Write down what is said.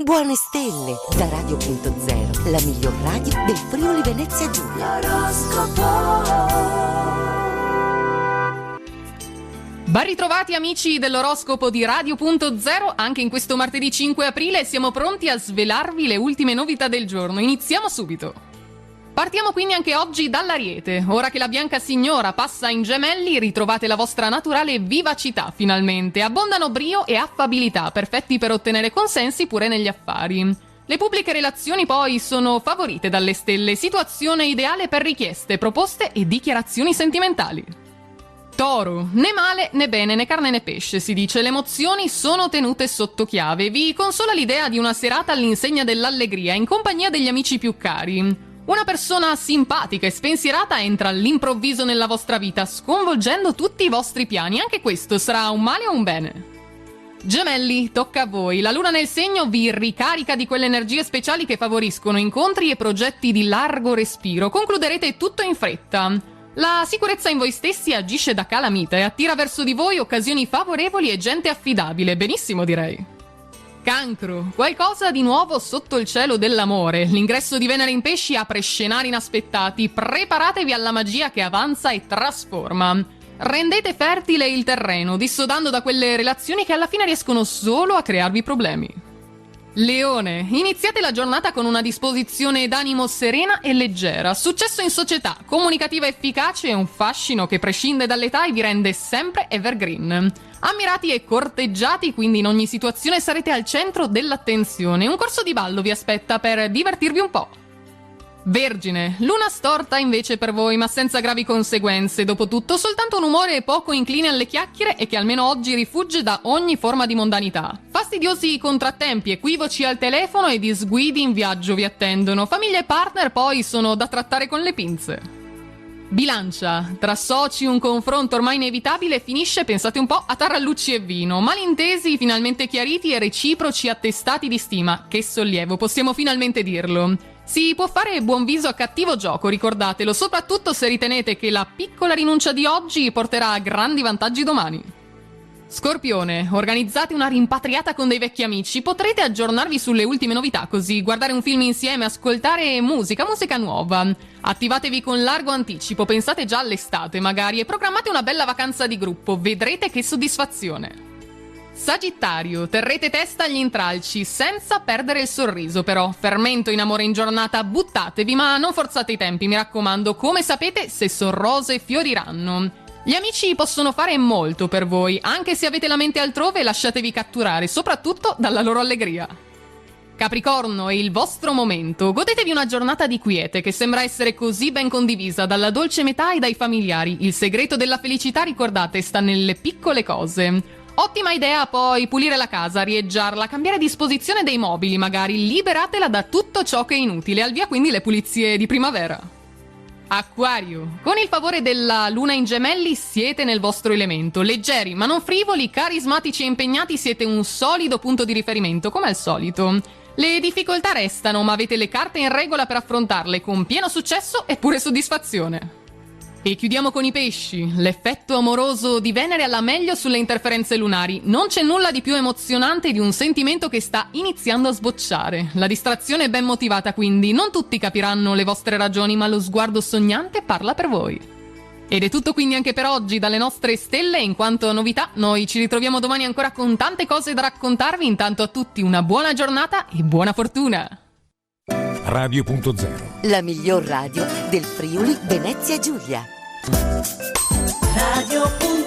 Buone stelle da Radio.0, la miglior radio del Friuli Venezia Giulia. Ben ritrovati amici dell'oroscopo di Radio.0, anche in questo martedì 5 aprile siamo pronti a svelarvi le ultime novità del giorno. Iniziamo subito. Partiamo quindi anche oggi dall'Ariete. Ora che la bianca signora passa in Gemelli, ritrovate la vostra naturale vivacità finalmente. Abbondano brio e affabilità, perfetti per ottenere consensi pure negli affari. Le pubbliche relazioni poi sono favorite dalle stelle, situazione ideale per richieste, proposte e dichiarazioni sentimentali. Toro, né male né bene né carne né pesce si dice, le emozioni sono tenute sotto chiave. Vi consola l'idea di una serata all'insegna dell'allegria in compagnia degli amici più cari. Una persona simpatica e spensierata entra all'improvviso nella vostra vita, sconvolgendo tutti i vostri piani. Anche questo sarà un male o un bene? Gemelli, tocca a voi. La luna nel segno vi ricarica di quelle energie speciali che favoriscono incontri e progetti di largo respiro. Concluderete tutto in fretta. La sicurezza in voi stessi agisce da calamita e attira verso di voi occasioni favorevoli e gente affidabile. Benissimo, direi. Cancro, qualcosa di nuovo sotto il cielo dell'amore. L'ingresso di Venere in pesci apre scenari inaspettati. Preparatevi alla magia che avanza e trasforma. Rendete fertile il terreno, dissodando da quelle relazioni che alla fine riescono solo a crearvi problemi. Leone, iniziate la giornata con una disposizione d'animo serena e leggera. Successo in società, comunicativa efficace e un fascino che prescinde dall'età e vi rende sempre evergreen. Ammirati e corteggiati, quindi in ogni situazione sarete al centro dell'attenzione. Un corso di ballo vi aspetta per divertirvi un po'. Vergine, luna storta invece per voi, ma senza gravi conseguenze. Dopotutto, soltanto un umore poco incline alle chiacchiere e che almeno oggi rifugge da ogni forma di mondanità. Fastidiosi contrattempi, equivoci al telefono e disguidi in viaggio vi attendono. Famiglia e partner poi sono da trattare con le pinze. Bilancia, tra soci un confronto ormai inevitabile finisce, pensate un po', a tarallucci e vino. Malintesi finalmente chiariti e reciproci attestati di stima. Che sollievo, possiamo finalmente dirlo. Si può fare buon viso a cattivo gioco, ricordatelo, soprattutto se ritenete che la piccola rinuncia di oggi porterà a grandi vantaggi domani. Scorpione, organizzate una rimpatriata con dei vecchi amici, potrete aggiornarvi sulle ultime novità, così guardare un film insieme, ascoltare musica nuova. Attivatevi con largo anticipo, pensate già all'estate magari e programmate una bella vacanza di gruppo, vedrete che soddisfazione. Sagittario, terrete testa agli intralci, senza perdere il sorriso però. Fermento in amore in giornata, buttatevi, ma non forzate i tempi, mi raccomando, come sapete, se son rose fioriranno. Gli amici possono fare molto per voi, anche se avete la mente altrove, lasciatevi catturare, soprattutto dalla loro allegria. Capricorno, è il vostro momento. Godetevi una giornata di quiete che sembra essere così ben condivisa dalla dolce metà e dai familiari. Il segreto della felicità, ricordate, sta nelle piccole cose. Ottima idea poi pulire la casa, arieggiarla, cambiare disposizione dei mobili magari, liberatela da tutto ciò che è inutile. Al via quindi le pulizie di primavera. Acquario, con il favore della luna in gemelli siete nel vostro elemento, leggeri ma non frivoli, carismatici e impegnati, siete un solido punto di riferimento come al solito. Le difficoltà restano ma avete le carte in regola per affrontarle con pieno successo e pure soddisfazione. E chiudiamo con i pesci. L'effetto amoroso di Venere alla meglio sulle interferenze lunari. Non c'è nulla di più emozionante di un sentimento che sta iniziando a sbocciare. La distrazione è ben motivata quindi, non tutti capiranno le vostre ragioni, ma lo sguardo sognante parla per voi. Ed è tutto quindi anche per oggi dalle nostre stelle. In quanto novità, noi ci ritroviamo domani ancora con tante cose da raccontarvi. Intanto a tutti una buona giornata e buona fortuna! Radio.0, la miglior radio del Friuli Venezia Giulia. Radio.